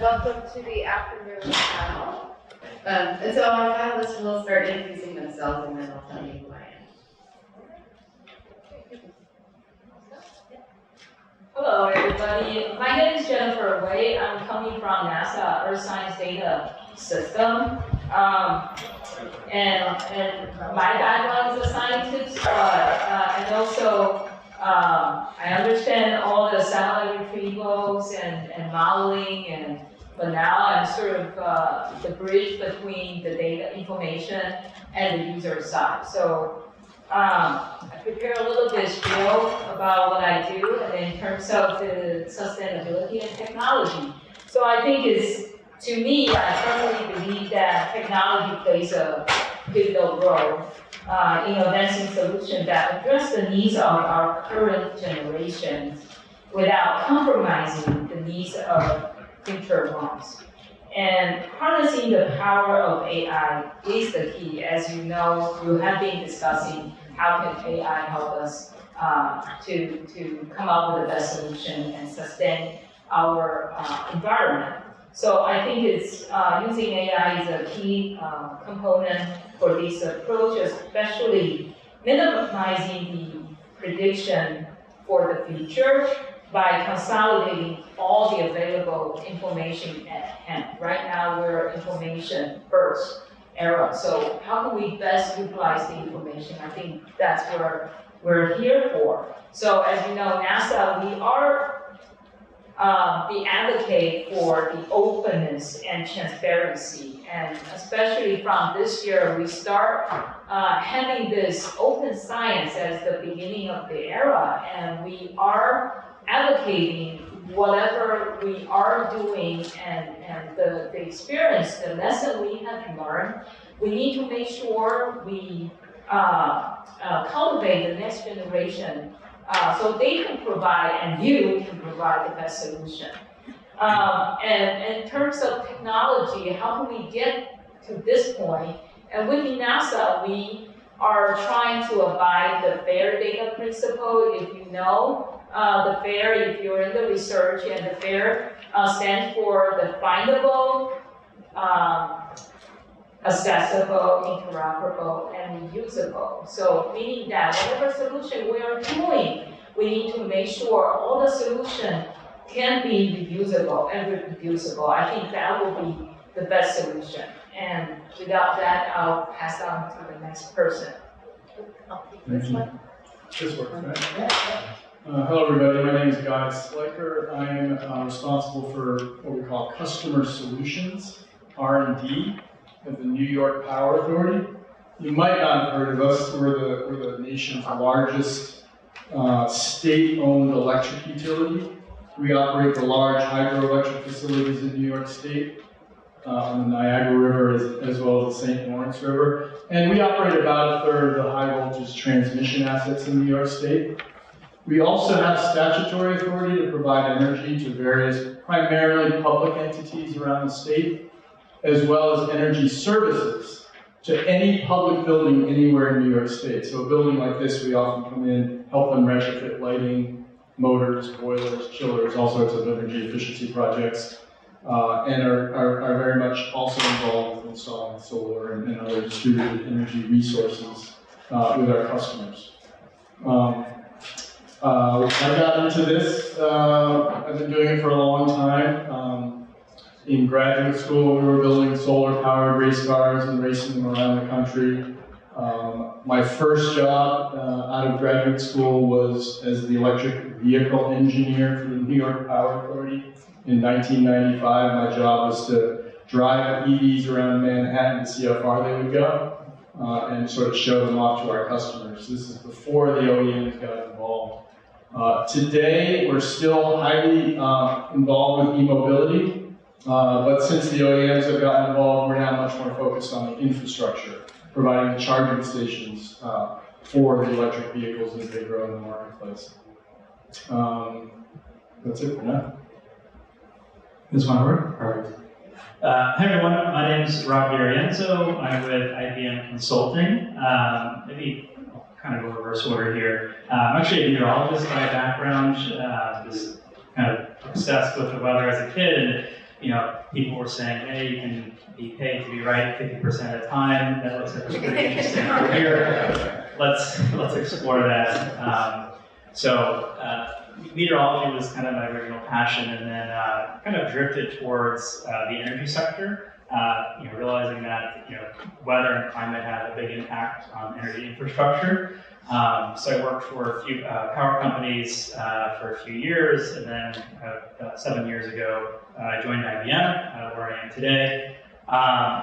welcome to the afternoon panel. And so our panelists will start introducing themselves and then I'll tell you who I am. Hello, everybody. My name is Jennifer Wei. I'm coming from NASA Earth Science Data System. And my background is a scientist, and also I understand all the satellite retrievals and modeling, but now I'm sort of the bridge between the data information and the user side. So I prepare a little bit spiel about what I do in terms of the sustainability and technology. So I think to me, I firmly believe that technology plays a pivotal role in advancing solutions that address the needs of our current generations without compromising the needs of future ones. And harnessing the power of AI is the key. As you know, you have been discussing how can AI help us to come up with the best solution and sustain our environment. So I think it's using AI is a key component for this approach, especially minimizing the prediction for the future by consolidating all the available information at hand. Right now, we're information first era. So how can we best utilize the information? I think that's what we're here for. So as you know, NASA, we are the advocate for the openness and transparency. And especially from this year, we start having this open science as the beginning of the era. And we are advocating whatever we are doing and the experience, the lesson we have learned. We need to make sure we cultivate the next generation so they can provide and you can provide the best solution. And in terms of technology, how can we get to this point? And within NASA, we are trying to abide the FAIR data principle. If you know, the FAIR, if you're in the research, and the FAIR stands for the findable, accessible, interoperable, and reusable. So meaning that whatever solution we are doing, we need to make sure all the solution can be reusable and reproducible. I think that will be the best solution. And without that, I'll pass on to the next person. This works, right? Hello, everybody. My name is Sliker. I'm responsible for what we call customer solutions, R&D, at the New York Power Authority. You might not have heard of us. We're the nation's largest state-owned electric utility. We operate the large hydroelectric facilities in New York State, on the Niagara River as well as the St. Lawrence River. And we operate about a third of the high voltage transmission assets in New York State. We also have statutory authority to provide energy to various primarily public entities around the state, as well as energy services to any public building anywhere in New York State. So a building like this, we often come in, help them retrofit lighting, motors, boilers, chillers, all sorts of energy efficiency projects, and are very much also involved with installing solar and other distributed energy resources with our customers. I got into this, I've been doing it for a long time. In graduate school, we were building solar-powered race cars and racing them around the country. My first job out of graduate school was as the electric vehicle engineer for the New York Power Authority. In 1995, my job was to drive EVs around Manhattan to see how far they would go and sort of show them off to our customers. This is before the OEMs got involved. Today, we're still highly involved with e-mobility, but since the OEMs have gotten involved, we're now much more focused on the infrastructure, providing the charging stations for the electric vehicles as they grow in the marketplace. That's it for now. This one work? Perfect. Hi everyone, my name is Rob D'Arienzo. I'm with IBM Consulting. Maybe I'll kind of go reverse order here. I'm actually a meteorologist by background. Was kind of obsessed with the weather as a kid. people were saying, hey, you can be paid to be right 50% of the time. That looks like a pretty interesting career. Let's explore that. Meteorology was kind of my original passion, and then kind of drifted towards the energy sector. Realizing that weather and climate had a big impact on energy infrastructure. So I worked for a few power companies for a few years, and then about 7 years ago, I joined IBM, where I am today.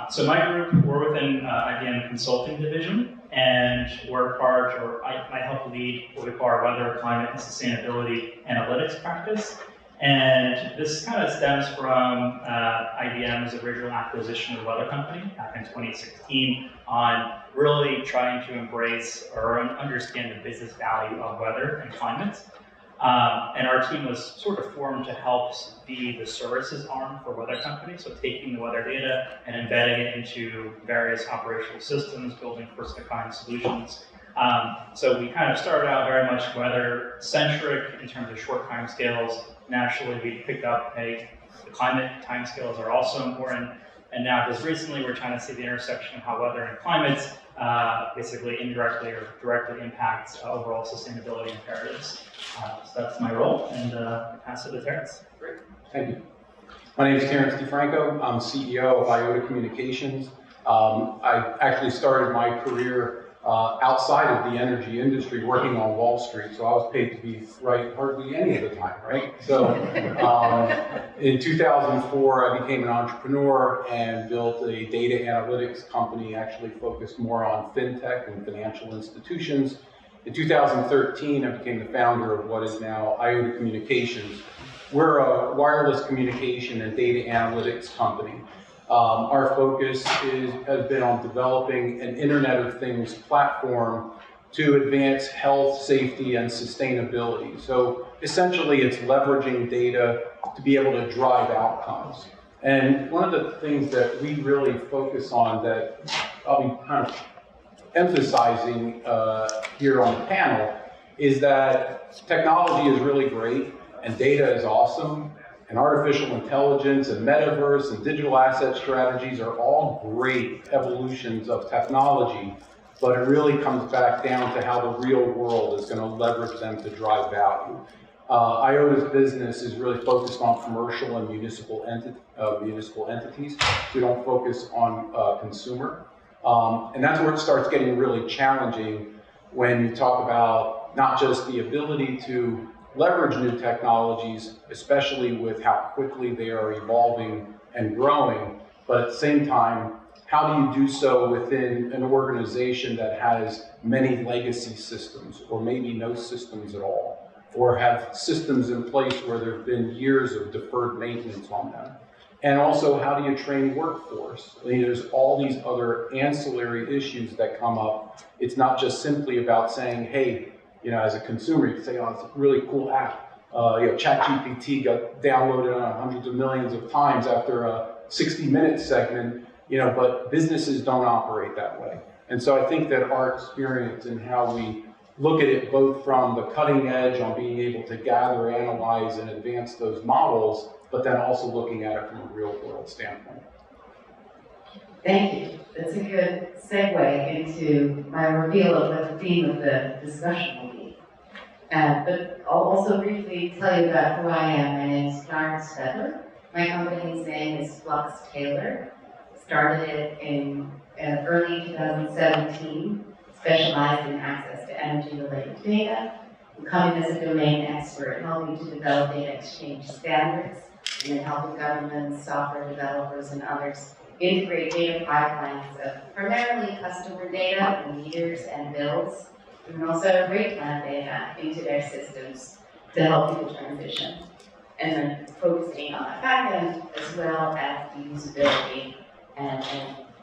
So my group, we're within IBM Consulting Division, and we're part, or I help lead what we call our weather, climate, and sustainability analytics practice. And this kind of stems from IBM's original acquisition of a weather company back in 2016 on really trying to embrace or understand the business value of weather and climate. And our team was sort of formed to help be the services arm for weather companies, so taking the weather data and embedding it into various operational systems, building first-of-kind solutions. So we kind of started out very much weather-centric in terms of short time scales. Naturally, we picked up, hey, the climate time scales are also important. And now, just recently, we're trying to see the intersection of how weather and climate basically indirectly or directly impacts overall sustainability imperatives. So that's my role, and I pass it to Terrence. Great, thank you. My name is Terrence DeFranco. I'm CEO of Iota Communications. I actually started my career outside of the energy industry working on Wall Street, so I was paid to be right hardly any of the time, right? So in 2004, I became an entrepreneur and built a data analytics company, actually focused more on fintech and financial institutions. In 2013, I became the founder of what is now Iota Communications. We're a wireless communication and data analytics company. Our focus has been on developing an Internet of Things platform to advance health, safety, and sustainability. So essentially, it's leveraging data to be able to drive outcomes. And one of the things that we really focus on that I'll be kind of emphasizing here on the panel is that technology is really great and data is awesome. And artificial intelligence and metaverse and digital asset strategies are all great evolutions of technology, but it really comes back down to how the real world is going to leverage them to drive value. Iota's business is really focused on commercial and municipal entities. We don't focus on consumer. And that's where it starts getting really challenging when you talk about not just the ability to leverage new technologies, especially with how quickly they are evolving and growing, but at the same time, how do you do so within an organization that has many legacy systems, or maybe no systems at all, or have systems in place where there have been years of deferred maintenance on them? And also, how do you train workforce? I mean, there's all these other ancillary issues that come up. It's not just simply about saying, hey, as a consumer, you can say, oh, it's a really cool app. ChatGPT got downloaded hundreds of millions of times after a 60-minute segment, but businesses don't operate that way. And so I think that our experience and how we look at it both from the cutting edge on being able to gather, analyze, and advance those models, but then also looking at it from a real-world standpoint. Thank you. That's a good segue into my reveal of what the theme of the discussion will be. But I'll also briefly tell you about who I am. My name is Klaar De Schepper. My company's name is Flux Tailor. Started it in early 2017, specialized in access to energy-related data, coming as a domain expert, helping to develop data exchange standards, and then helping governments, software developers, and others integrate data pipelines of primarily customer data, meters and bills, and also rate plan data into their systems to help people transition. And then focusing on the back end as well as the usability and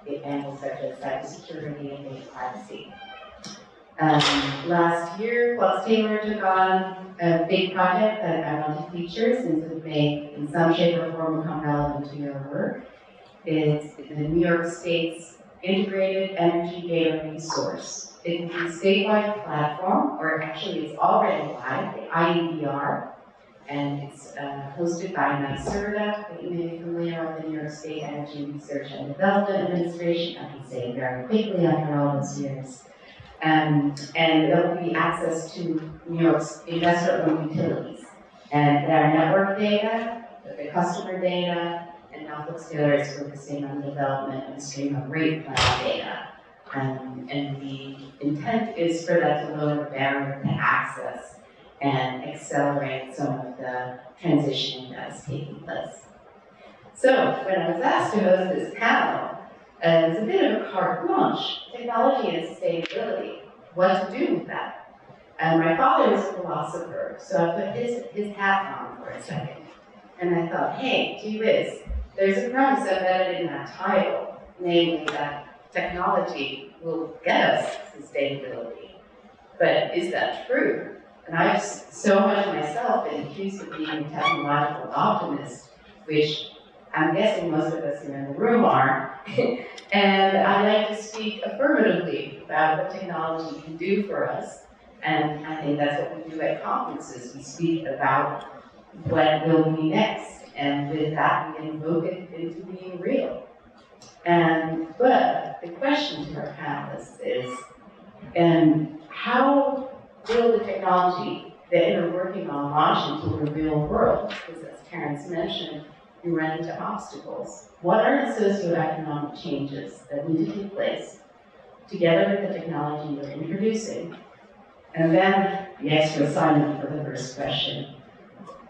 the angles such as cybersecurity and data privacy. Last year, Flux Tailor took on a big project that I want to feature since it may in some shape or form become relevant to your work. It's the New York State's Integrated Energy Data Resource. It is a statewide platform, or actually it's already live, the IEDR, and it's hosted by NYSERDA, that you may be familiar with, the New York State Energy Research and Development Administration. I can say it very quickly after all those years. And there will be access to New York's investor-owned utilities. And their network data, the customer data, and now Flux Tailor is focusing on the development of a stream of rate plan data. And the intent is for that to lower the barrier to access and accelerate some of the transitioning that is taking place. So when I was asked to host this panel, it's a bit of a carte blanche, technology and sustainability, what to do with that. And my father is a philosopher, so I put his hat on for a second. And I thought, hey, gee whiz, there's a premise embedded in that title, namely that technology will get us sustainability. But is that true? And I've so much myself been accused of being a technological optimist, which I'm guessing most of us here in the room are. And I like to speak affirmatively about what technology can do for us. And I think that's what we do at conferences. We speak about what will be next. And with that, we invoke it into being real. But the question to our panelists is, how will the technology that you're working on launch into the real world? Because as Terrence mentioned, we run into obstacles. What are the socioeconomic changes that need to take place together with the technology you're introducing? And then the extra assignment for the first question.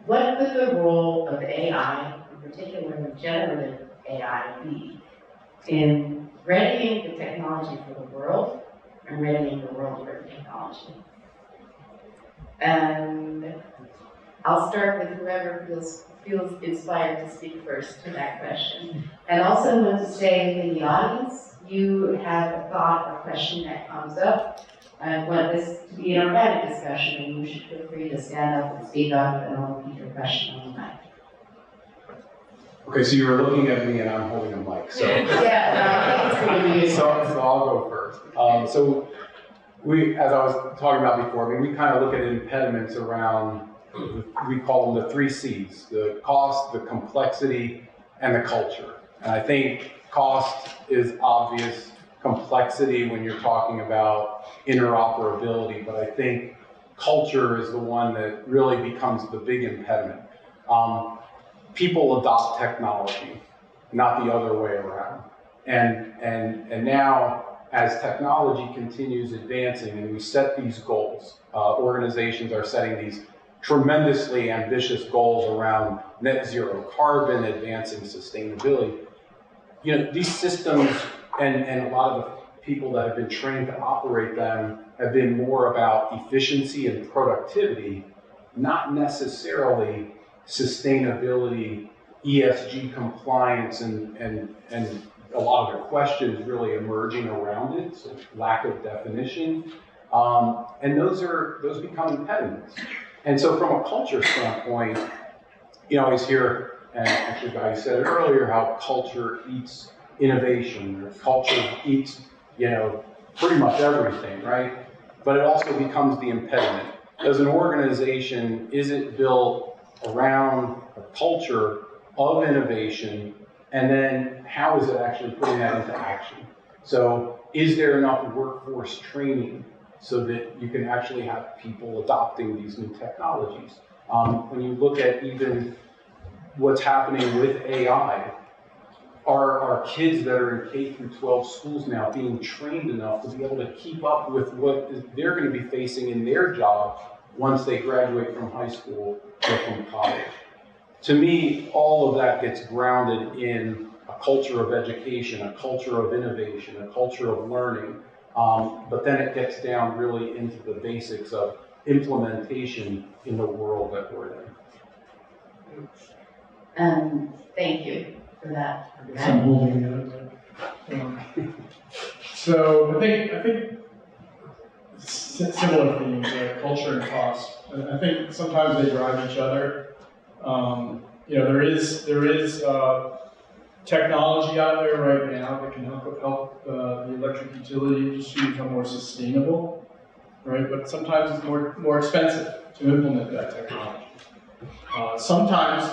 What could the role of AI, in particular generative AI, be in readying the technology for the world and readying the world for the technology? And I'll start with whoever feels inspired to speak first to that question. And also want to say in the audience, you have a thought or question that comes up. I want this to be an organic discussion, and you should feel free to stand up and speak up, and I'll repeat your question on the mic. Okay, so you were looking at me and I'm holding a mic, so. Yeah, I think it's going to be So I'll go first. So as I was talking about before, we kind of look at impediments around, we call them the 3 C's, the cost, the complexity, and the culture. And I think cost is obvious, complexity when you're talking about interoperability, but I think culture is the one that really becomes the big impediment. People adopt technology, not the other way around. And now, as technology continues advancing and we set these goals, organizations are setting these tremendously ambitious goals around net zero carbon, advancing sustainability. You know, these systems and a lot of the people that have been trained to operate them have been more about efficiency and productivity, not necessarily sustainability, ESG compliance, and a lot of the questions really emerging around it, so lack of definition, and those become impediments. And so from a culture standpoint, you know, I always hear, and actually Guy said it earlier, how culture eats innovation, or culture eats, you know, pretty much everything, right? But it also becomes the impediment. As an organization, is it built around a culture of innovation, and then how is it actually putting that into action? So is there enough workforce training so that you can actually have people adopting these new technologies? When you look at even what's happening with AI, are kids that are in K through 12 schools now being trained enough to be able to keep up with what they're going to be facing in their job once they graduate from high school or from college? To me, all of that gets grounded in a culture of education, a culture of innovation, a culture of learning, but then it gets down really into the basics of implementation in the world that we're in. Thank you for that. So I'm holding it. So I think similar themes, culture and cost. I think sometimes they drive each other. You know, there is technology out there right now that can help the electric utility industry become more sustainable, right? But sometimes it's more expensive to implement that technology. Sometimes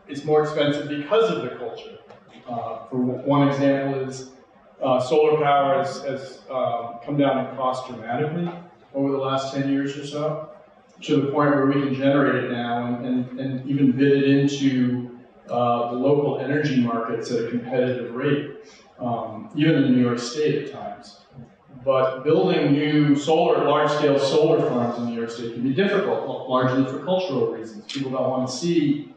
it's more expensive because of the culture. For one example is solar power has come down in cost dramatically over the last 10 years or so, to the point where we can generate it now and even bid it into the local energy markets at a competitive rate, even in New York State at times. But building new large-scale solar farms in New York State can be difficult, largely for cultural reasons. People don't want to see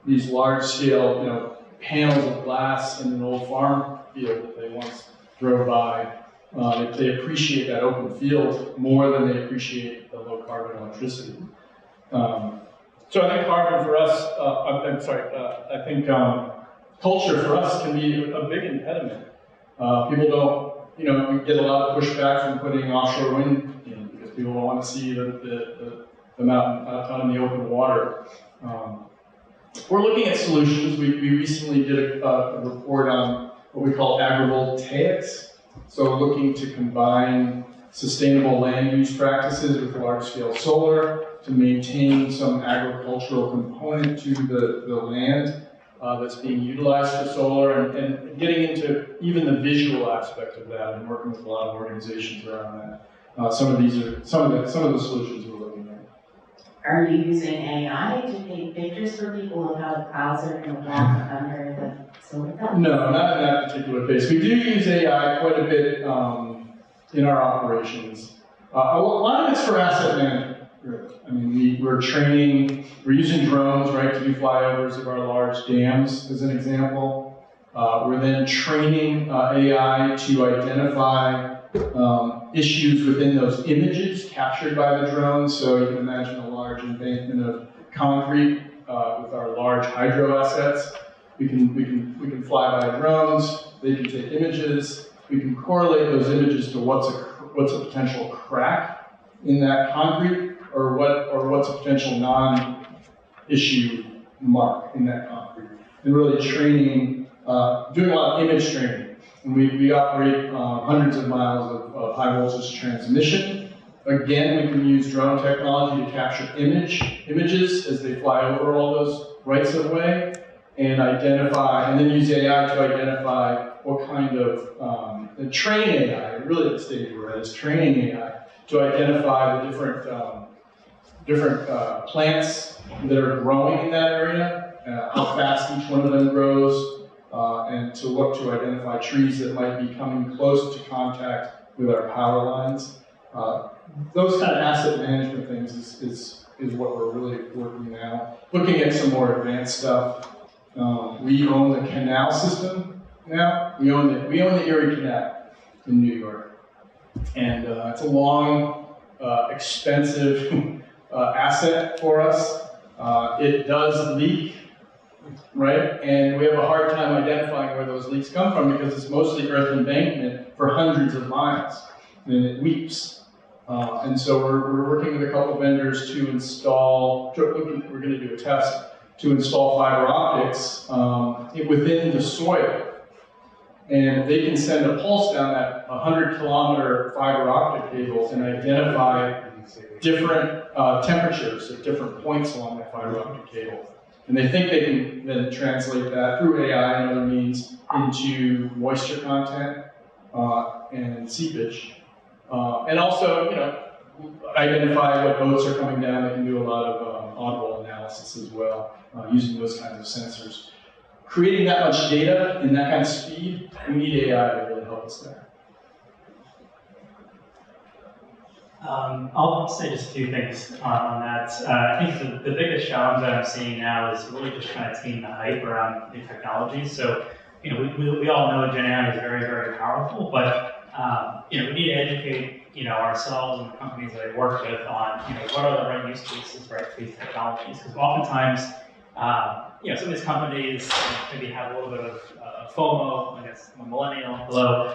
these large-scale, panels of glass in an old farm field that they once drove by. They appreciate that open field more than they appreciate the low-carbon electricity. So I think carbon for us, I think culture for us can be a big impediment. People don't. We get a lot of pushback from putting offshore wind in because people don't want to see the mountain out in the open water. We're looking at solutions. We recently did a report on what we call agrivoltaics. So looking to combine sustainable land use practices with large-scale solar to maintain some agricultural component to the land that's being utilized for solar, and getting into even the visual aspect of that, and working with a lot of organizations around that. Some of the solutions we're looking at. Are you using AI to paint pictures for people of how the clouds are going to walk under the solar panels? No, not in that particular case. We do use AI quite a bit in our operations. A lot of it's for asset management. I mean, we're using drones, right, to do flyovers of our large dams, as an example. We're then training AI to identify issues within those images captured by the drone. So you can imagine a large embankment of concrete with our large hydro assets. We can fly by drones. They can take images. We can correlate those images to what's a potential crack in that concrete, or what's a potential non-issue mark in that concrete, and really training, doing a lot of image training. And we operate hundreds of miles of high voltage transmission. Again, we can use drone technology to capture images as they fly over all those rights of way, and then use AI to identify what kind of, and train AI, really the stage we're at is training AI to identify the different plants that are growing in that area, how fast each one of them grows, and to look to identify trees that might be coming close to contact with our power lines. Those kind of asset management things is what we're really working now. Looking at some more advanced stuff. We own the canal system now. We own the Erie Canal in New York. And it's a long, expensive asset for us. It does leak, right? And we have a hard time identifying where those leaks come from because it's mostly earth embankment for hundreds of miles, and it weeps. And so we're working with a couple vendors to install, we're going to do a test to install fiber optics within the soil. And they can send a pulse down that 100-kilometer fiber optic cable and identify different temperatures at different points along that fiber optic cable. And they think they can then translate that through AI and other means into moisture content and seepage. And also, identify what boats are coming down. They can do a lot of audible analysis as well, using those kinds of sensors. Creating that much data in that kind of speed, we need AI to really help us there. I'll say just a few things on that. I think the biggest challenge that I'm seeing now is really just trying to tame the hype around new technologies. So, we all know Gen AI is very, very powerful, but we need to educate ourselves and the companies that I work with on what are the right use cases, right, for these technologies. Because oftentimes, some of these companies maybe have a little bit of FOMO, I guess I'm a millennial, hello.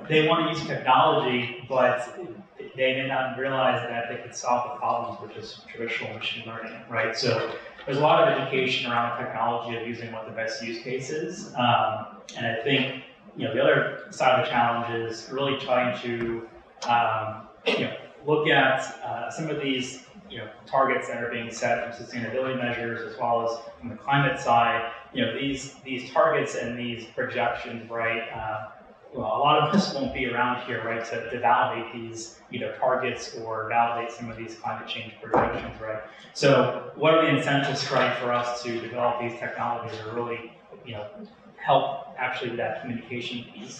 They want to use technology, but they may not realize that they could solve the problems with just traditional machine learning, right? So there's a lot of education around the technology of using what the best use case is. And I think, the other side of the challenge is really trying to, look at some of these targets that are being set from sustainability measures as well as from the climate side. These targets and these projections, right? Well, a lot of us won't be around here, right, to validate these either targets or validate some of these climate change projections, right? So what are the incentives, right, for us to develop these technologies or really, help actually with that communication piece?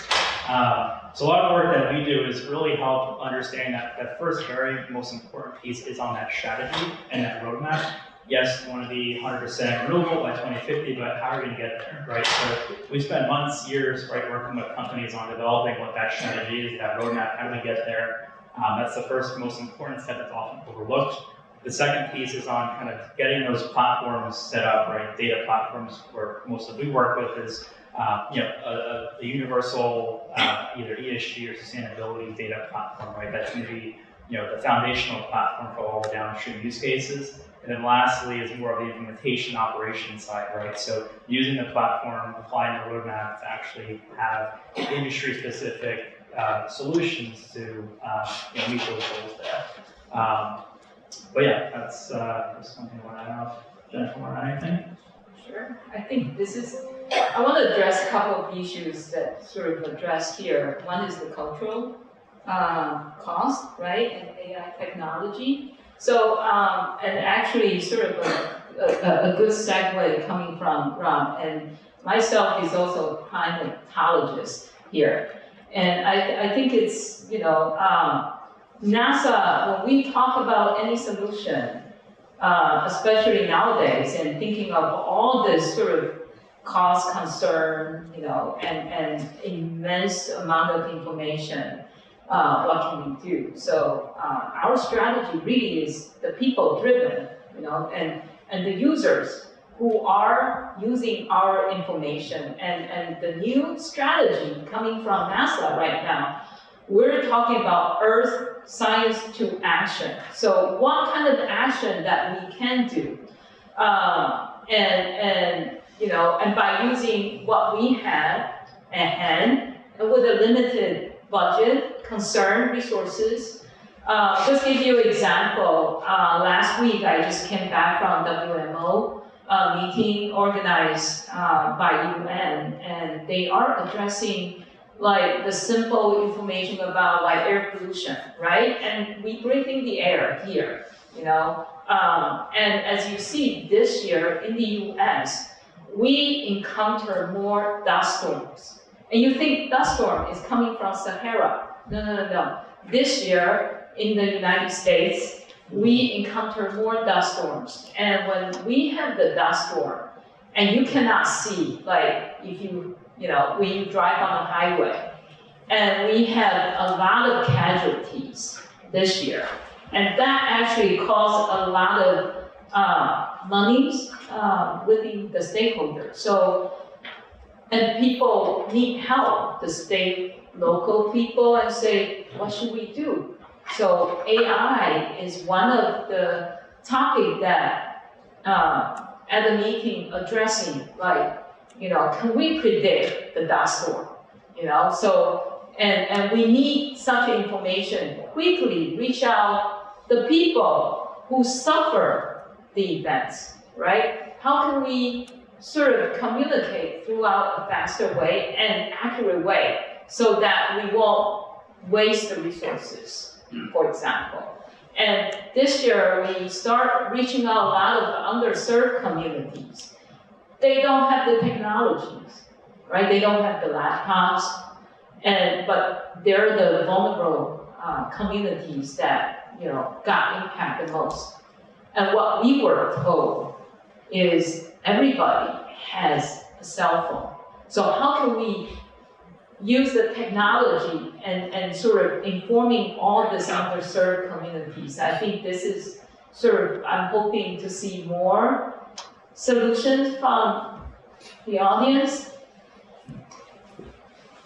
So a lot of the work that we do is really help understand that first very most important piece is on that strategy and that roadmap. Yes, we want to be 100% renewable by 2050, but how are we going to get there, right? So we spend months, years, right, working with companies on developing what that strategy is, that roadmap, how do we get there? That's the first most important step that's often overlooked. The second piece is on kind of getting those platforms set up, right? Data platforms, where most of we work with is a universal either ESG or sustainability data platform, right? That's going to be the foundational platform for all the downstream use cases. And then lastly is more of the implementation operation side, right? So using the platform, applying the roadmap to actually have industry-specific solutions to meet those goals there. But yeah, that's just something I want to know. Jennifer, want to add anything? Sure. I think I want to address a couple of issues that sort of addressed here. One is the cultural cost, right, and AI technology. So, and actually sort of a good segue coming from Rob, and myself is also a climatologist here. And I think it's, NASA, when we talk about any solution, especially nowadays, and thinking of all this sort of cost concern, and immense amount of information, what can we do? So our strategy really is the people-driven, and the users who are using our information, and the new strategy coming from NASA right now. We're talking about Earth science to action. So what kind of action that we can do, and by using what we have at hand and with a limited budget, concern, resources. Just give you an example. Last week I just came back from WMO meeting organized by UN, and they are addressing like the simple information about like air pollution, right? And we breathing the air here, and as you see this year in the US, we encounter more dust storms. And you think dust storm is coming from Sahara. No. This year in the United States, we encounter more dust storms. And when we have the dust storm, and you cannot see, like if when you drive on the highway, and we have a lot of casualties this year. And that actually caused a lot of monies within the stakeholders. So, and people need help, the state, local people, and say, what should we do? So AI is one of the topics that at the meeting addressing, like, can we predict the dust storm? So, and we need such information quickly reach out the people who suffer the events, right? How can we sort of communicate throughout a faster way and accurate way so that we won't waste the resources, for example. And this year, we start reaching out a lot of the underserved communities. They don't have the technologies, right? They don't have the laptops, but they're the vulnerable communities that got impacted most. And what we were told is everybody has a cell phone. So how can we use the technology and sort of informing all these underserved communities? I think this is I'm hoping to see more solutions from the audience.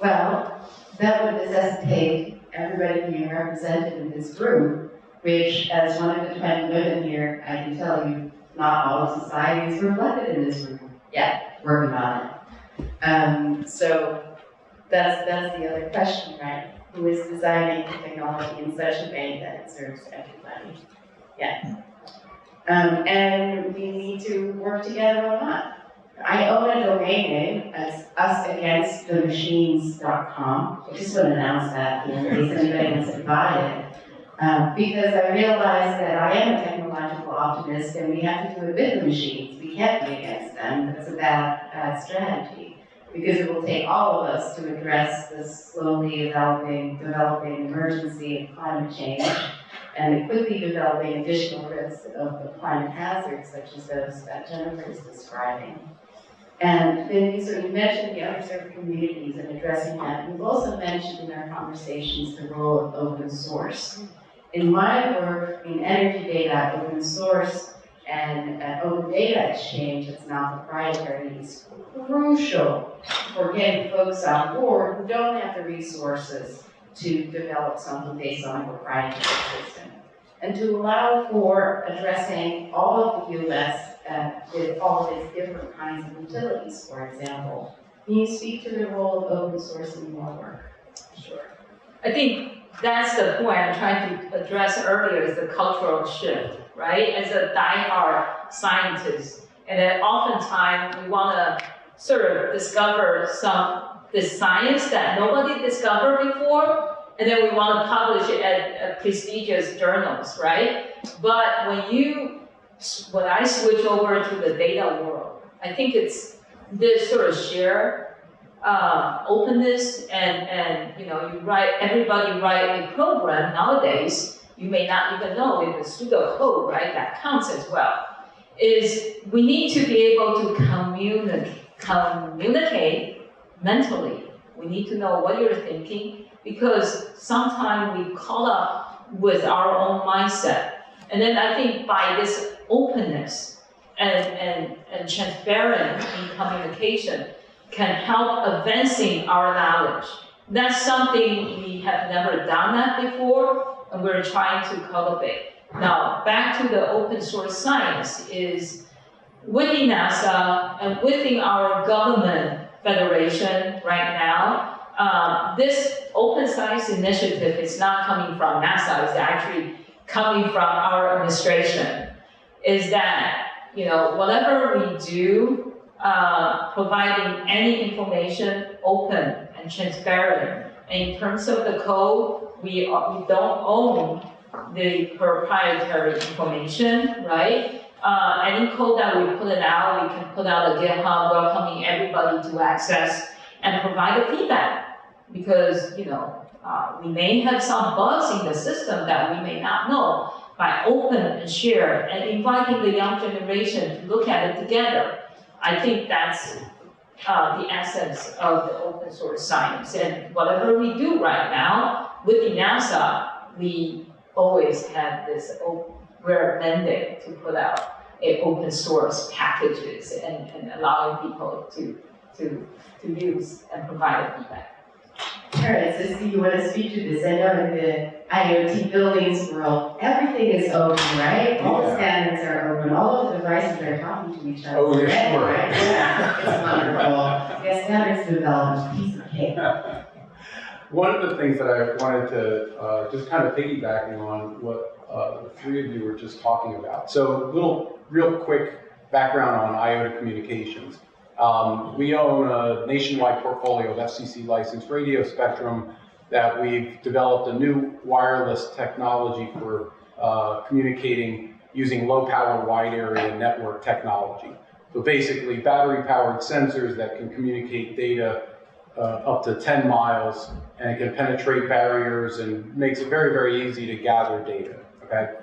Well, that would necessitate everybody being represented in this room, which, as one of the 20 women here, I can tell you, not all of society is reflected in this room yet, working on it. So that's the other question, right? who is designing the technology in such a way that it serves everybody. Yeah. And we need to work together a lot. I own a domain name as usagainstthemachines.com. I just want to announce that in case anybody wants to buy it. Because I realize that I am a technological optimist and we have to do it with the machines. We can't be against them. That's a bad strategy. Because it will take all of us to address this slowly developing emergency of climate change and the quickly developing additional risks of the climate hazards such as those that Jennifer is describing. And then you mentioned the underserved communities and addressing that. We've also mentioned in our conversations the role of open source. In my work in energy data, open source and open data exchange that's not proprietary is crucial for getting folks on board who don't have the resources to develop something based on a proprietary system. And to allow for addressing all of the US with all of its different kinds of utilities, for example. Can you speak to the role of open source in your work? Sure. I think that's the point I'm trying to address earlier is the cultural shift, right? As a die-hard scientist, and then oftentimes we want to sort of discover this science that nobody discovered before, and then we want to publish it at prestigious journals, right? But when I switch over to the data world, I think it's this sort of shared openness and everybody write a program nowadays, you may not even know if the pseudo code, right, that counts as well, is we need to be able to communicate mentally. We need to know what you're thinking because sometimes we caught up with our own mindset. And then I think by this openness and transparent in communication can help advancing our knowledge. That's something we have never done that before, and we're trying to cultivate. Now, back to the open source science is within NASA and within our government federation right now, this open science initiative is not coming from NASA, it's actually coming from our administration. Is that, whatever we do, providing any information open and transparent. And in terms of the code, we don't own the proprietary information, right? Any code that we put it out, we can put out a GitHub welcoming everybody to access and provide the feedback. Because, we may have some bugs in the system that we may not know. By open and share and inviting the young generation to look at it together, I think that's the essence of the open source science. And whatever we do right now within NASA, we always have this, we're mandate to put out open source packages and allowing people to use and provide feedback. Terrence, I see you want to speak to this. I know in the IoT buildings world, everything is open, right? All the standards are open. All of the devices are talking to each other. Oh, yeah, sure. Right? Yeah, it's wonderful. Yeah, standards development, piece of cake. One of the things that I wanted to just kind of piggybacking on what the three of you were just talking about. So real quick background on Iota Communications. We own a nationwide portfolio of FCC licensed radio spectrum that we've developed a new wireless technology for communicating using low power wide area network technology. So basically battery powered sensors that can communicate data up to 10 miles and it can penetrate barriers and makes it very, very easy to gather data, okay?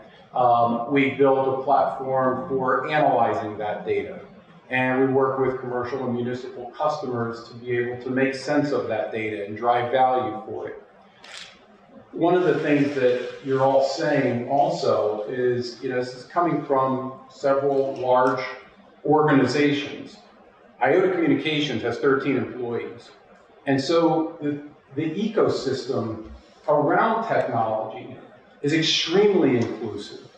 We built a platform for analyzing that data. And we work with commercial and municipal customers to be able to make sense of that data and drive value for it. One of the things that you're all saying also is, this is coming from several large organizations. Iota Communications has 13 employees. And so the ecosystem around technology is extremely inclusive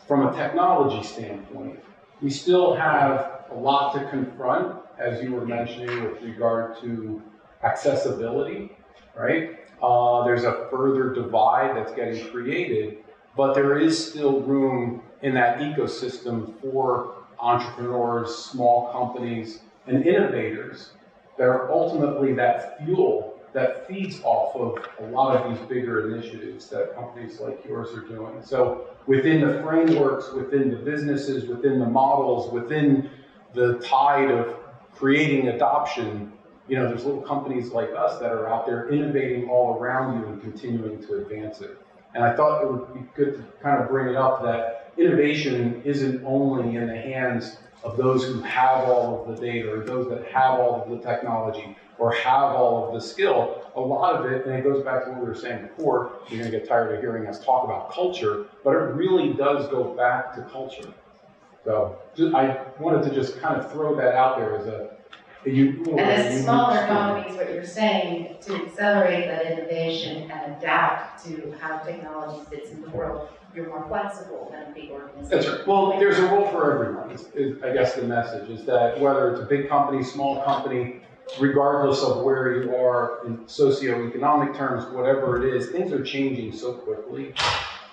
from a technology standpoint. We still have a lot to confront, as you were mentioning, with regard to accessibility, right? There's a further divide that's getting created, but there is still room in that ecosystem for entrepreneurs, small companies, and innovators that are ultimately that fuel that feeds off of a lot of these bigger initiatives that companies like yours are doing. So within the frameworks, within the businesses, within the models, within the tide of creating adoption, there's little companies like us that are out there innovating all around you and continuing to advance it. And I thought it would be good to kind of bring it up that innovation isn't only in the hands of those who have all of the data or those that have all of the technology or have all of the skill. A lot of it, and it goes back to what we were saying before, you're going to get tired of hearing us talk about culture, but it really does go back to culture. So I wanted to just kind of throw that out there as a And as smaller companies, what you're saying, to accelerate that innovation and adapt to how technology fits in the world, you're more flexible than a big organization. That's right. Well, there's a role for everyone, is I guess the message, is that whether it's a big company, small company, regardless of where you are in socioeconomic terms, whatever it is, things are changing so quickly.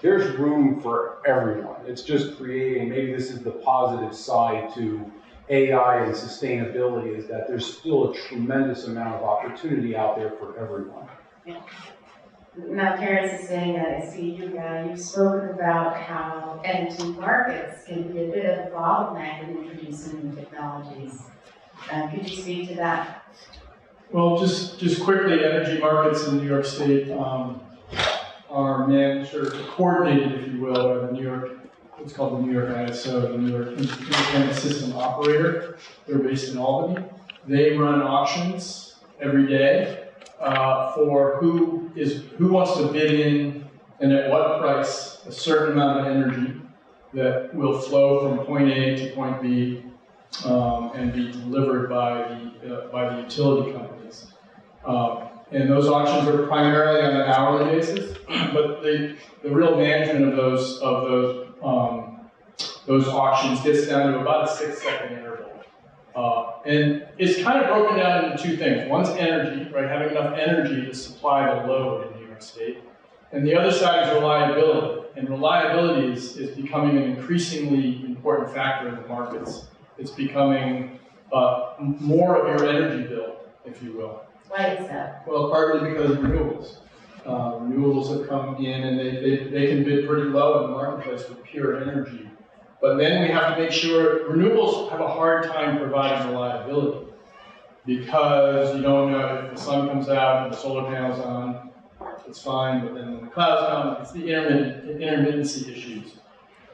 There's room for everyone. It's just creating, maybe this is the positive side to AI and sustainability, is that there's still a tremendous amount of opportunity out there for everyone. Yeah. Now, Terrence is saying that I see you've spoken about how energy markets can be a bit of a bottleneck in introducing new technologies. Could you speak to that? Well, just quickly, energy markets in New York State are managed or coordinated, if you will, by the New York, what's called the New York ISO, the New York Independent System Operator. They're based in Albany. They run auctions every day for who wants to bid in and at what price a certain amount of energy that will flow from point A to point B and be delivered by the utility companies. And those auctions are primarily on an hourly basis, but the real management of those auctions gets down to about a 6-second interval. And it's kind of broken down into two things. One's energy, right? Having enough energy to supply the load in New York State. And the other side is reliability. And reliability is becoming an increasingly important factor in the markets. It's becoming more of your energy bill, if you will. Why is that? Well, partly because of renewables. Renewables have come in and they can bid pretty low in the marketplace for pure energy. But then we have to make sure, renewables have a hard time providing reliability because you don't know if the sun comes out and the solar panel's on, it's fine, but then when the clouds come, it's the intermittency issues.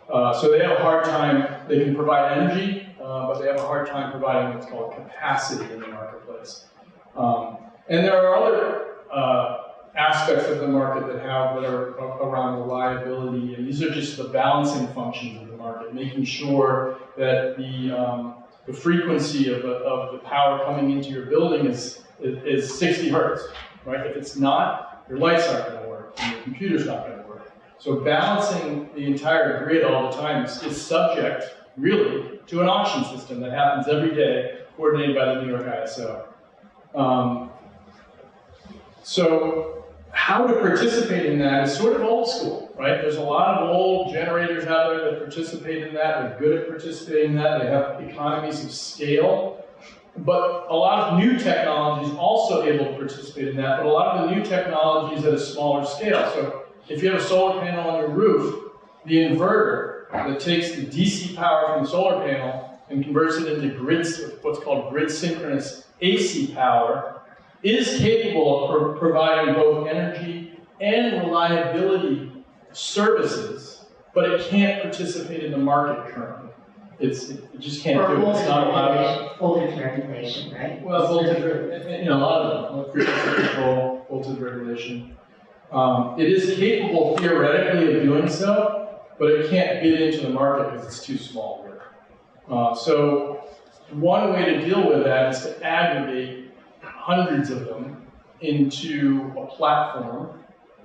So they have a hard time, they can provide energy, but they have a hard time providing what's called capacity in the marketplace. And there are other aspects of the market that are around reliability, and these are just the balancing functions of the market, making sure that the frequency of the power coming into your building is 60 hertz, right? If it's not, your lights aren't going to work, and your computer's not going to work. So balancing the entire grid all the time is subject, really, to an auction system that happens every day, coordinated by the New York ISO. So how to participate in that is sort of old school, right? There's a lot of old generators out there that participate in that. They're good at participating in that. They have economies of scale. But a lot of new technologies also able to participate in that, but a lot of the new technologies at a smaller scale. So if you have a solar panel on your roof, the inverter that takes the DC power from the solar panel and converts it into what's called grid synchronous AC power, is capable of providing both energy and reliability services, but it can't participate in the market currently. It just can't do it. It's not allowed. Voltage regulation, right? Well, voltage, a lot of them, frequency control, voltage regulation. It is capable theoretically of doing so, but it can't bid into the market because it's too small here. So one way to deal with that is to aggregate hundreds of them into a platform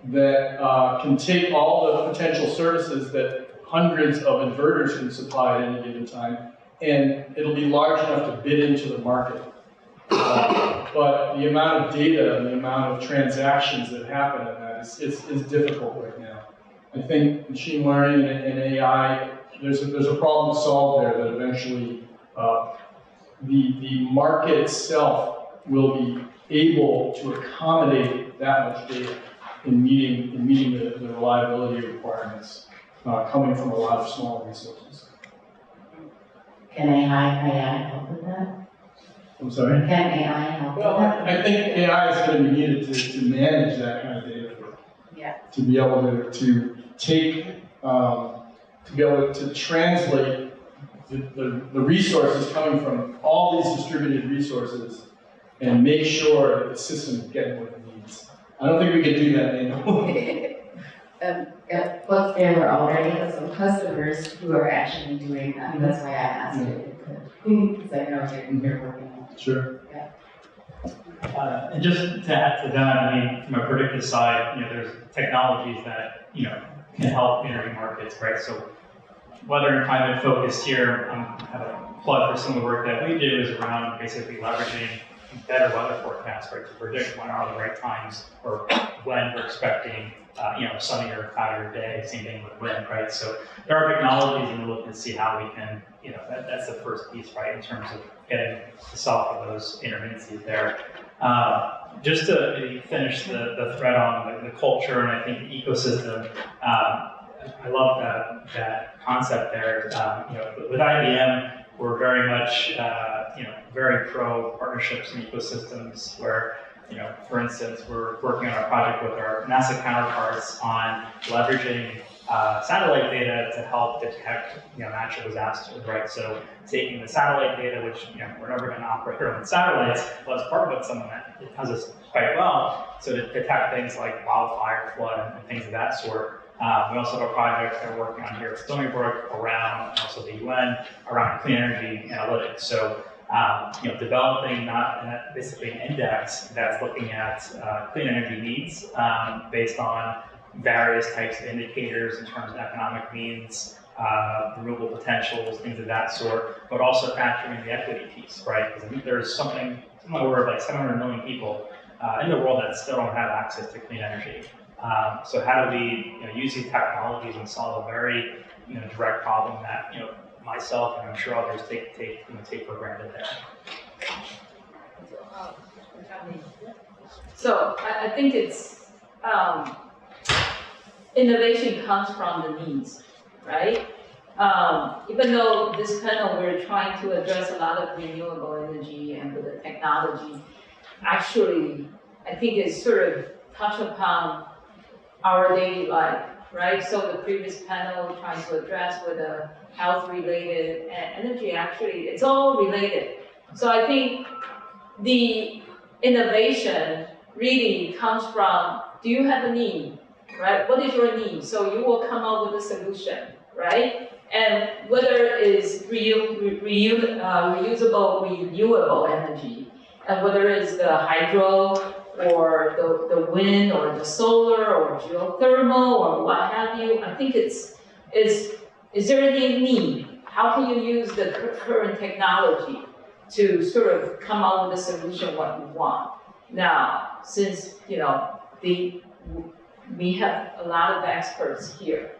that can take all the potential services that hundreds of inverters can supply at any given time, and it'll be large enough to bid into the market. but the amount of data and the amount of transactions that happen in that is difficult right now. I think machine learning and AI, there's a problem to solve there that eventually the market itself will be able to accommodate that much data in meeting the reliability requirements coming from a lot of small resources. Can AI help with that? I'm sorry? Can AI help with Well, that? I think AI is going to be needed to manage that kind of data. Yeah. To be able to take, to be able to translate the resources coming from all these distributed resources and make sure that the system is getting what it needs. I don't think we can do that manually. At Flux Tailor already has some customers who are actually doing that. That's why I asked it. Because I know you're working on it. Sure. And just to add to that, I mean, from a predictive side, there's technologies that, can help energy markets, right? So weather and climate focused here, I have a plug for some of the work that we do is around basically leveraging better weather forecasts, right? To predict when are the right times or when we're expecting, sunnier, cloudier day, same thing with wind, right? So there are technologies and we're looking to see how we can, that's the first piece, right? In terms of getting to solve for those intermittencies there. Just to maybe finish the thread on the culture and I think the ecosystem, I love that concept there. With IBM, we're very much, very pro partnerships and ecosystems where, for instance, we're working on a project with our NASA counterparts on leveraging satellite data to help detect, natural disasters, right? So taking the satellite data, which, we're never going to operate our own satellites, but as part of it, something that it does us quite well, so to detect things like wildfire, flood, and things of that sort. We also have a project that we're working on here at Stony Brook around, also the UN, around clean energy analytics. So, developing basically an index that's looking at clean energy needs based on various types of indicators in terms of economic means, renewable potentials, things of that sort, but also factoring the equity piece, right? Because I think there's something in the order of like 700 million people in the world that still don't have access to clean energy. So how do we use these technologies and solve a very direct problem that myself and I'm sure others take for granted there. So I think it's innovation comes from the needs, right? Even though this panel we're trying to address a lot of renewable energy and with the technology, actually I think it's sort of touch upon our daily life, right? So the previous panel trying to address with the health-related energy, actually, it's all related. So I think the innovation really comes from, do you have a need, right? What is your need? So you will come up with a solution, right? And whether it's reusable, renewable energy, and whether it's the hydro, or the wind, or the solar, or geothermal, or what have you. I think is there any need? How can you use the current technology to sort of come up with a solution what you want? Now, since we have a lot of experts here.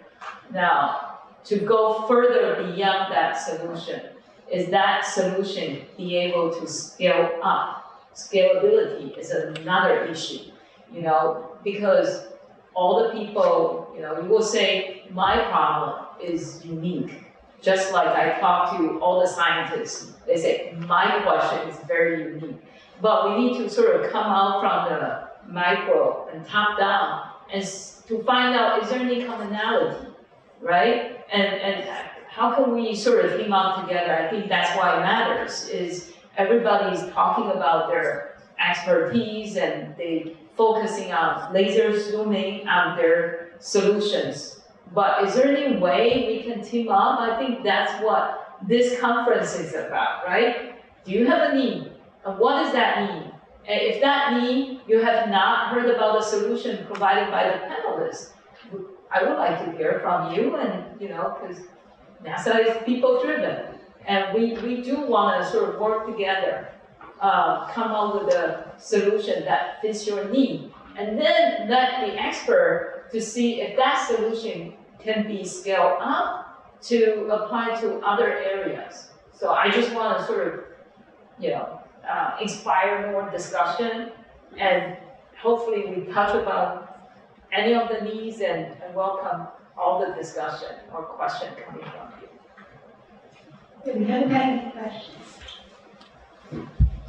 Now, to go further beyond that solution, is that solution be able to scale up? Scalability is another issue, because all the people, you will say, my problem is unique. Just like I talk to all the scientists, they say, my question is very unique. But we need to sort of come out from the micro and top down and to find out, is there any commonality, right? And how can we sort of team up together? I think that's why it matters, is everybody's talking about their expertise and they focusing on laser zooming on their solutions. But is there any way we can team up? I think that's what this conference is about, right? Do you have a need? And what is that need? And if that need, you have not heard about the solution provided by the panelists, I would like to hear from you, and because NASA is people driven. And we do want to sort of work together come up with a solution that fits your need, and then let the expert to see if that solution can be scaled up to apply to other areas. So I just want to sort of, inspire more discussion, and hopefully we touch upon any of the needs and welcome all the discussion or question coming from you. Do we have any questions?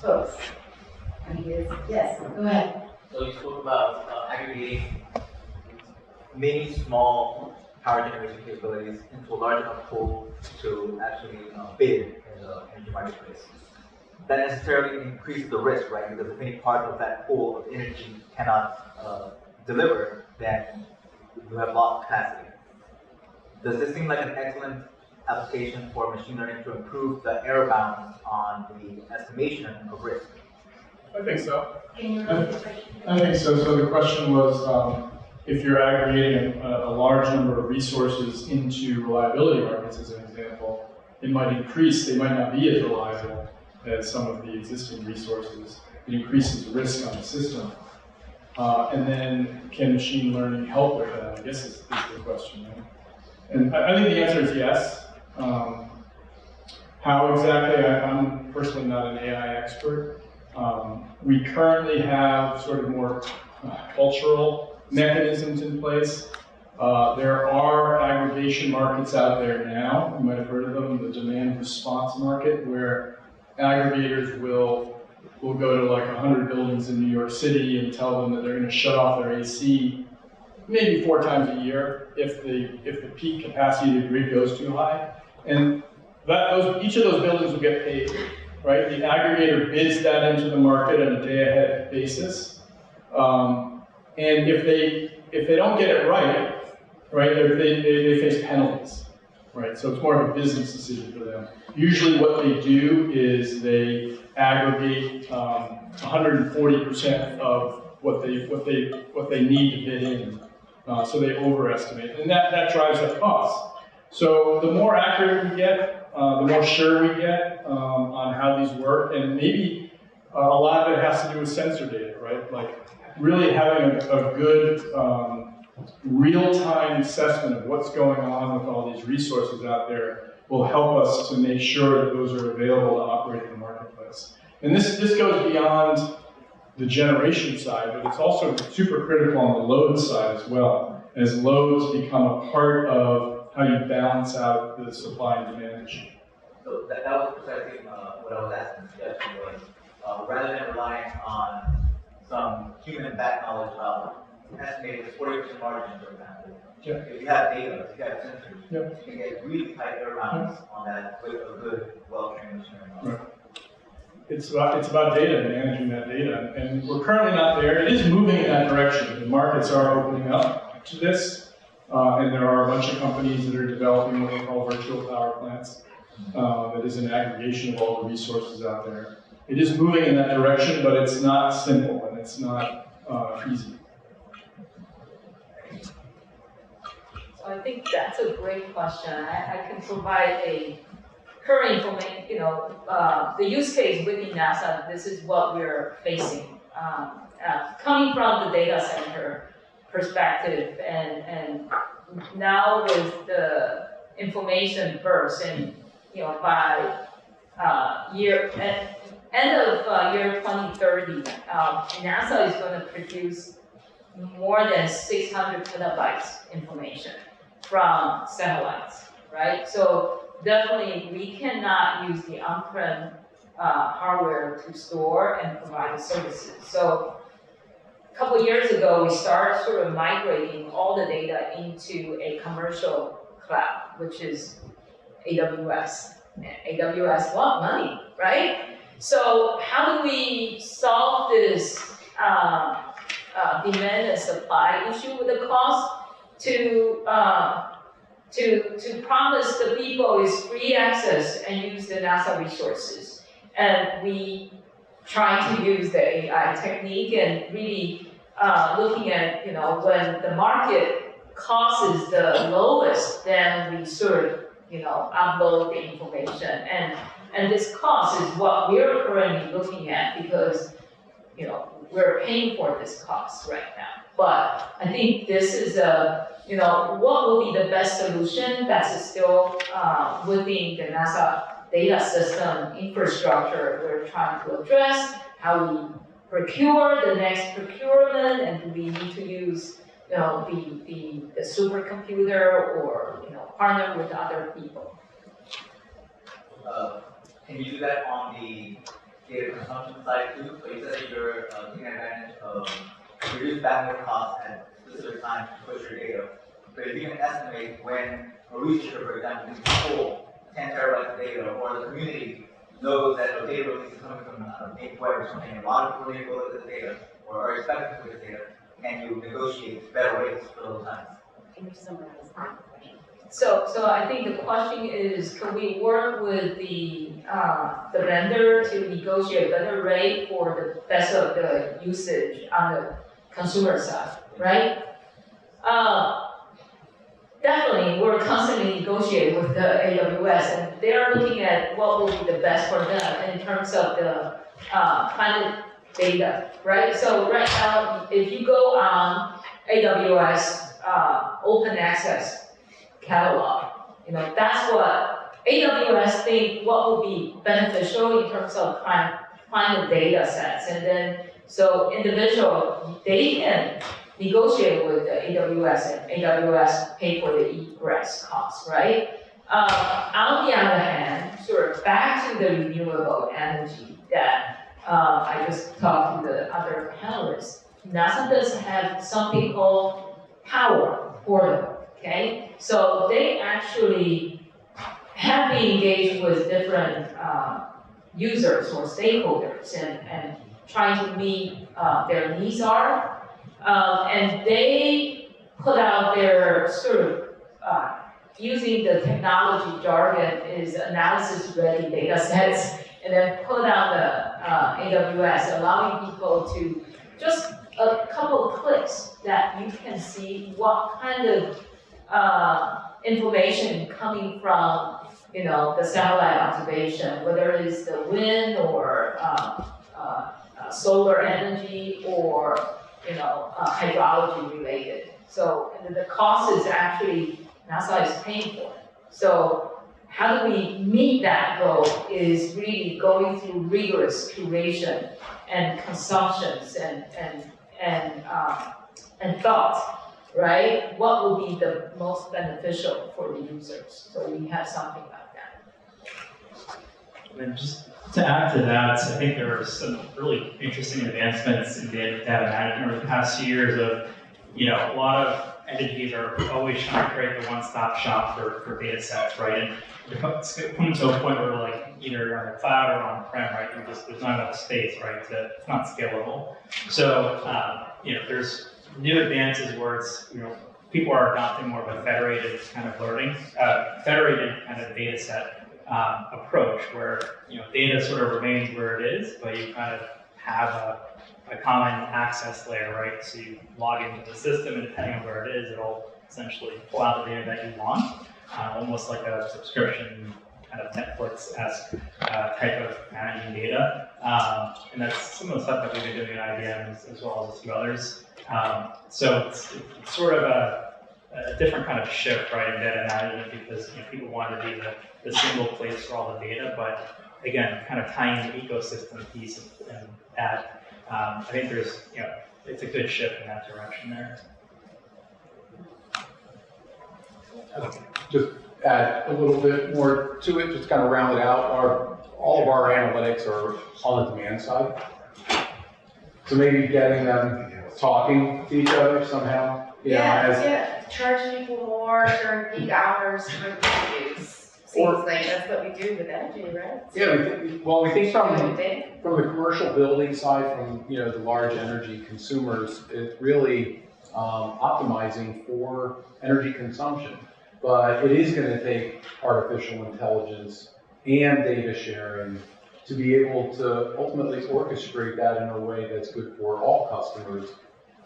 Folks? Yes, go ahead. So you spoke about aggregating many small power generation capabilities into a large enough pool to actually bid in the energy marketplace. That necessarily increases the risk, right? Because if any part of that pool of energy cannot deliver, then you have lost capacity. Does this seem like an excellent application for machine learning to improve the error bounds on the estimation of risk? I think so. Can you repeat the question? I think so. So the question was, if you're aggregating a large number of resources into reliability markets, as an example, it might increase, they might not be as reliable as some of the existing resources. It increases risk on the system. And then can machine learning help with that? I guess is the question. Right? And I think the answer is yes. How exactly? I'm personally not an AI expert. We currently have sort of more cultural mechanisms in place. There are aggregation markets out there now. You might have heard of them, the demand response market, where aggregators will go to like 100 buildings in New York City and tell them that they're going to shut off their AC maybe 4 times a year if the peak capacity of the grid goes too high. And each of those buildings will get paid, right? The aggregator bids that into the market on a day-ahead basis. And if they don't get it right, they face penalties, right? So it's more of a business decision for them. Usually what they do is they aggregate 140% of what they need to bid in. So they overestimate, and that drives up costs. So the more accurate we get, the more sure we get on how these work, and maybe a lot of it has to do with sensor data, right? Like really having a good real-time assessment of what's going on with all these resources out there will help us to make sure that those are available to operate in the marketplace. And this goes beyond the generation side, but it's also super critical on the load side as well, as loads become a part of how you balance out the supply and demand issue. So that was precisely what I was asking the suggestion was, rather than relying on some human back knowledge about estimating the 40% margin, for example. Yeah. If you have data, if you have sensors, Yeah. you can get really tight error bounds on that with a good, well-trained machine learning. Right. It's about data and managing that data, and we're currently not there. It is moving in that direction. The markets are opening up to this, and there are a bunch of companies that are developing what they call virtual power plants. That is an aggregation of all the resources out there. It is moving in that direction, but it's not simple and it's not easy. So I think that's a great question. I can provide a current information, the use case within NASA, this is what we're facing. Coming from the data center perspective, and now with the information burst, and by end of year 2030, NASA is going to produce more than 600 petabytes information from satellites, right? So definitely we cannot use the on-prem hardware to store and provide the services. So a couple years ago, we started sort of migrating all the data into a commercial cloud, which is AWS. AWS, what? Money, right? So how do we solve this demand and supply issue with the cost to promise the people is free access and use the NASA resources? And we try to use the AI technique and really looking at, when the market cost is the lowest, then we sort of, upload the information. And And this cost is what we're currently looking at because, you know, we're paying for this cost right now. But I think this is you know, what will be the best solution that's still within the NASA data system infrastructure we're trying to address, how we procure the next procurement, and do we need to use, you know, the supercomputer or, you know, partner with other people. Can you do that on the data consumption side too? So you said that you're taking advantage of reduced bandwidth costs at specific times to push your data. But if you can estimate when a researcher, for example, needs to pull 10 terabytes of data, or the community knows that a data release is coming from a big web or something, a lot of people need to look at this data, or are expected to look at this data, can you negotiate better rates for those times? Can you summarize that question? So I think the question is, can we work with the vendor to negotiate a better rate for the best of the usage on the consumer side, right? Definitely, we're constantly negotiating with the AWS, and they're looking at what will be the best for them in terms of the climate data, right? So right now, if you go on AWS open access catalog, you know, that's what AWS think what will be beneficial in terms of climate data sets, and then so individual they can negotiate with the AWS, and AWS pay for the egress costs, right? On the other hand, sort of back to the renewable energy that I just talked to the other panelists, NASA does have something called Power Portal, okay? So they actually have been engaged with different users or stakeholders and trying to meet their needs are. And they put out their sort of, using the technology jargon is analysis-ready data sets, and then put out the AWS, allowing people to just a couple of clicks that you can see what kind of information coming from, you know, the satellite observation, whether it's the wind or solar energy or, you know, hydrology related. So the cost is actually, NASA is paying for it. So how do we meet that goal is really going through rigorous curation and consumptions and thought, right? What will be the most beneficial for the users? So we have something like that. And just to add to that, I think there are some really interesting advancements in data management over the past few years of, you know, a lot of entities are always trying to create the one-stop shop for data sets, right? And it's coming to a point where like either on the cloud or on-prem, right? There's not enough space, right? It's not scalable. So, you know, there's new advances where it's, you know, people are adopting more of a federated kind of learning, federated kind of data set approach where, you know, data sort of remains where it is, but you kind of have a common access layer, right? So you log into the system, and depending on where it is, it'll essentially pull out the data that you want, almost like a subscription kind of Netflix-esque type of managing data. And that's some of the stuff that we've been doing at IBM as well as a few others. So it's sort of a different kind of shift, right, in data management because, you know, people want to be the single place for all the data, but again, kind of tying the ecosystem piece and that, I think there's, you know, it's a good shift in that direction there. Just add a little bit more to it, just kind of round it out. All of our analytics are on the demand side. So maybe getting them talking to each other somehow. Yeah, charge people more during peak hours for use. Seems like that's what we do with energy, right? Yeah, we think from the commercial building side, from, you know, the large energy consumers, it's really optimizing for energy consumption. But it is going to take artificial intelligence and data sharing to be able to ultimately orchestrate that in a way that's good for all customers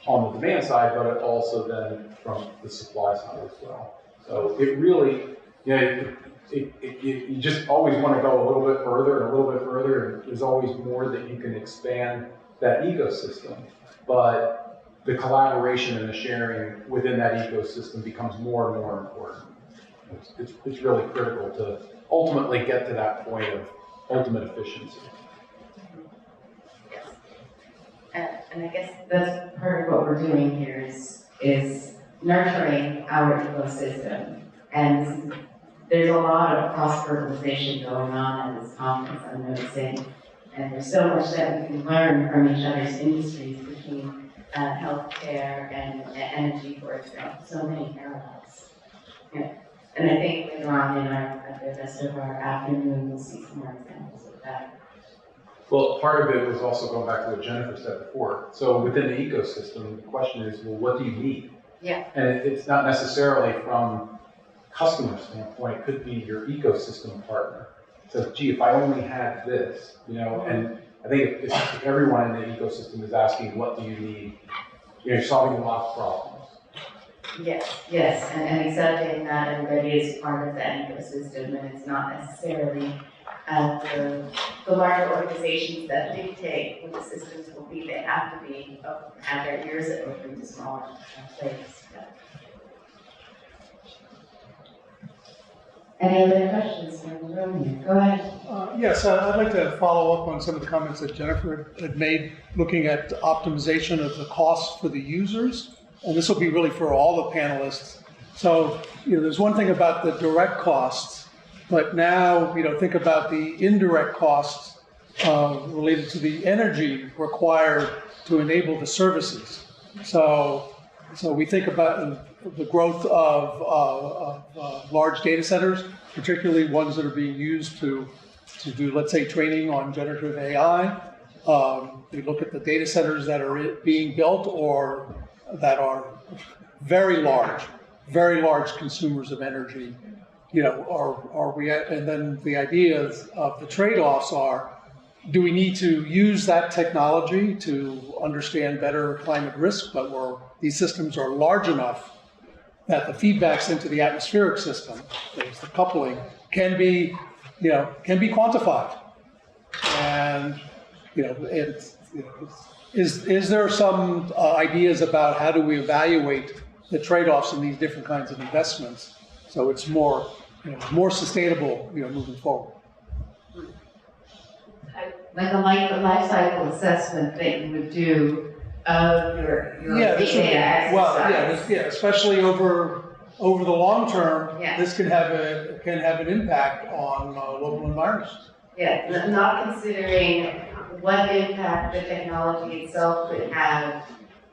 on the demand side, but also then from the supply side as well. So it really You just always want to go a little bit further and a little bit further, and there's always more that you can expand that ecosystem. But the collaboration and the sharing within that ecosystem becomes more and more important. It's really critical to ultimately get to that point of ultimate efficiency. And I guess that's part of what we're doing here is nurturing our ecosystem. And there's a lot of cross-fertilization going on at this conference, I'm noticing. And there's so much that we can learn from each other's industries between healthcare and energy, for example. So many parallels. Yeah. And I think later on at the rest of our afternoon, we'll see some more examples of that. Well, part of it was also going back to what Jennifer said before. So within the ecosystem, the question is, well, what do you need? Yeah. And it's not necessarily from customer standpoint, it could be your ecosystem partner. So, gee, if I only had this, and I think if everyone in the ecosystem is asking, what do you need, you're solving a lot of problems. Yes, and accepting that everybody is part of that ecosystem, and it's not necessarily the larger organizations that dictate what the systems will be. They have to be have their ears open to smaller players. Any other questions from the room here? Go ahead. Yes, I'd like to follow up on some of the comments that Jennifer had made, looking at optimization of the costs for the users. And this will be really for all the panelists. So, there's one thing about the direct costs, but now, think about the indirect costs related to the energy required to enable the services. So we think about the growth of large data centers, particularly ones that are being used to do, let's say, training on generative AI. We look at the data centers that are being built or that are very large consumers of energy. Are we at, and then the ideas of the trade-offs are, do we need to use that technology to understand better climate risk, but these systems are large enough that the feedbacks into the atmospheric system, the coupling, can be quantified. And is there some ideas about how do we evaluate the trade-offs in these different kinds of investments so it's more sustainable moving forward? Like a life cycle assessment that you would do of your data exercise. Well, especially over the long term, Yeah. this can have an impact on local environments. Yeah, not considering what impact the technology itself could have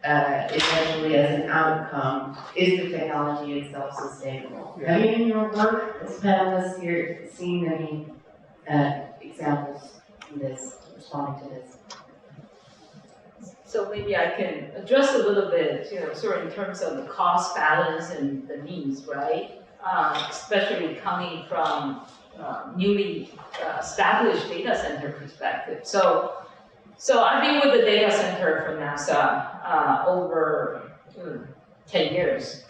eventually as an outcome. Is the technology itself sustainable? Yeah. Have you in your work as panelists here seen any examples in this, responding to this? So maybe I can address a little bit, sort of in terms of the cost balance and the needs, right? Especially coming from newly established data center perspective. So I've been with the data center for NASA over 10 years.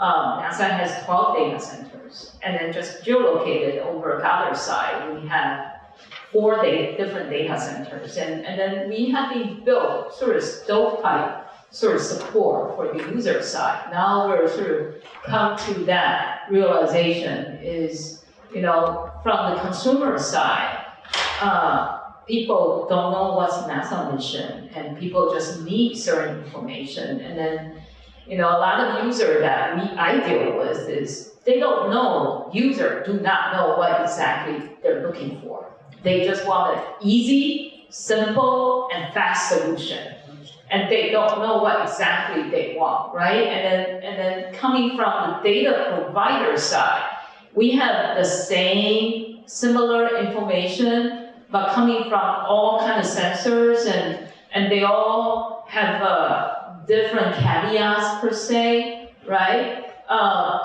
NASA has 12 data centers, and then just geolocated over the other side, we have 4 different data centers, and then we have been built sort of stovepipe sort of support for the user side. Now we're sort of come to that realization is, from the consumer side, people don't know what's NASA mission, and people just need certain information. And then, a lot of users that I deal with is they don't know, do not know what exactly they're looking for. They just want an easy, simple, and fast solution. And they don't know what exactly they want, right? And then coming from the data provider side, we have the same similar information, but coming from all kind of sensors, and they all have different caveats per se, right?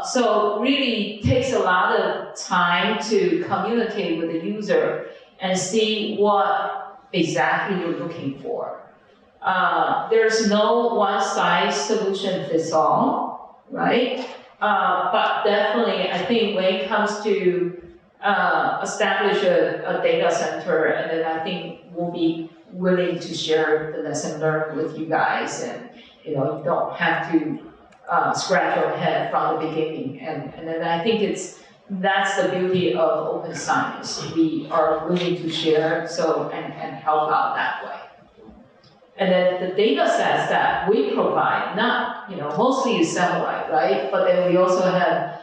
So really takes a lot of time to communicate with the user and see what exactly you're looking for. There's no one size solution fits all, right? But definitely I I think when it comes to establish a data center, and then I think we'll be willing to share the lesson learned with you guys, and you don't have to scratch your head from the beginning. And then I think that's the beauty of open science. We are willing to share and help out that way. And then the data sets that we provide, mostly is satellite, right? But then we also have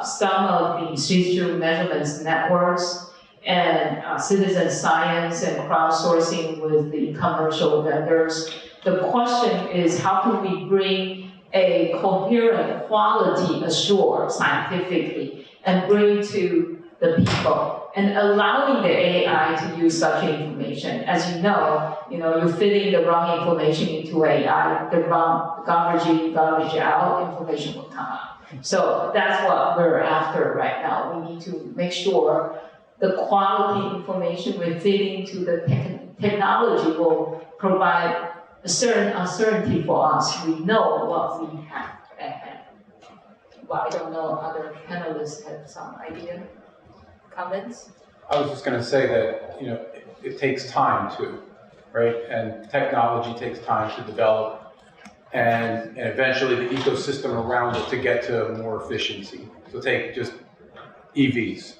some of the structural measurements networks and citizen science and crowdsourcing with the commercial vendors. The question is, how can we bring a coherent, quality assured scientifically and bring to the people and allowing the AI to use such information. As you know, you're fitting the wrong information into AI, the wrong garbage in, garbage out, information will come out. So that's what we're after right now. We need to make sure the quality information we're feeding to the technology will provide a certain uncertainty for us. We know what we have at hand. But I don't know, other panelists have some idea, comments? I was just going to say that, it takes time too, right? And technology takes time to develop and eventually the ecosystem around it to get to more efficiency. So take just EVs,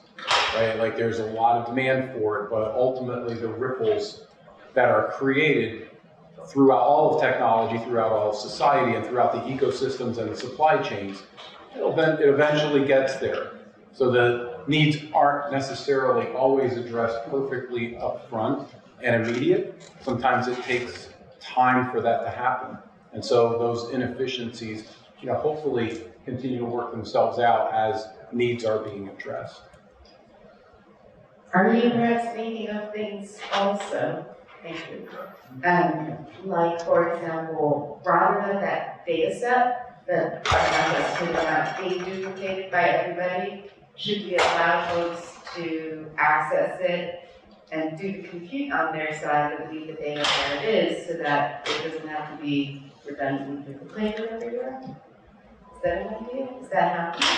right? Like there's a lot of demand for it, but ultimately the ripples that are created throughout all of technology, throughout all of society, and throughout the ecosystems and the supply chains, it eventually gets there. So the needs aren't necessarily always addressed perfectly up front and immediate. Sometimes it takes time for that to happen. And so those inefficiencies, hopefully continue to work themselves out as needs are being addressed. Are you perhaps thinking of things also? Thank you. Like, for example, rather than that data set that are not being duplicated by everybody, should we allow folks to access it and do the compute on their side and leave the data where it is so that it doesn't have to be redundantly duplicated everywhere? Is that an idea? Is that happening?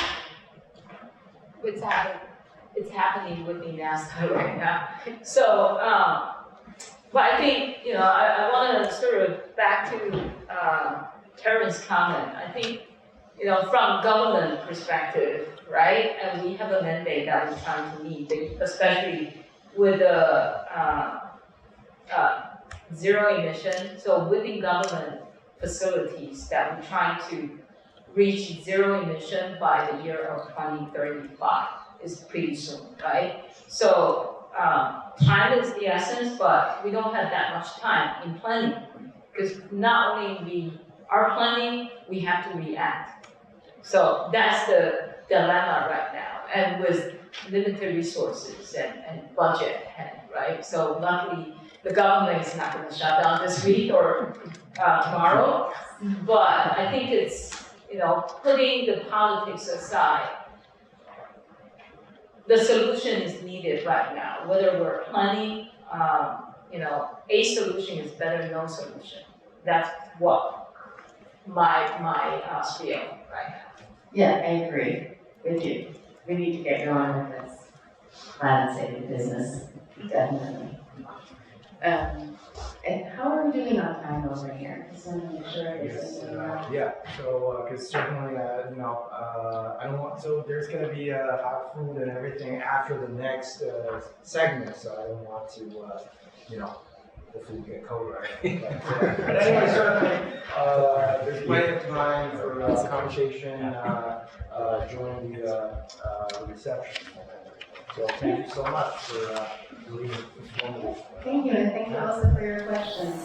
It's happening within NASA right now. So, but I think, I want to sort of back to Terrence's comment. I think, from government perspective, right? And we have a mandate that we're trying to meet, especially with the zero emission. So within government facilities that we're trying to reach zero emission by the year of 2035 is pretty soon, right? So time is the essence, but we don't have that much time in planning because not only we are planning, we have to react. So that's the dilemma right now, and with limited resources and budget at hand, right? So luckily, the government is not going to shut down this week or tomorrow, but I think it's, putting the politics aside, the solution is needed right now. Whether we're planning, a solution is better than no solution. That's what my spiel right now. Yeah, I agree with you. We need to get going with this plan and saving business, definitely. And how are we doing on time over here? Just want to make sure there's anything wrong. Yeah, so, because certainly, I don't want, so there's going to be hot food and everything after the next segment, so I don't want to, the food get cold, right? But anyway, certainly, there's plenty of time for conversation during the reception. So thank you so much for being informative. Thank you, and thank you also for your questions.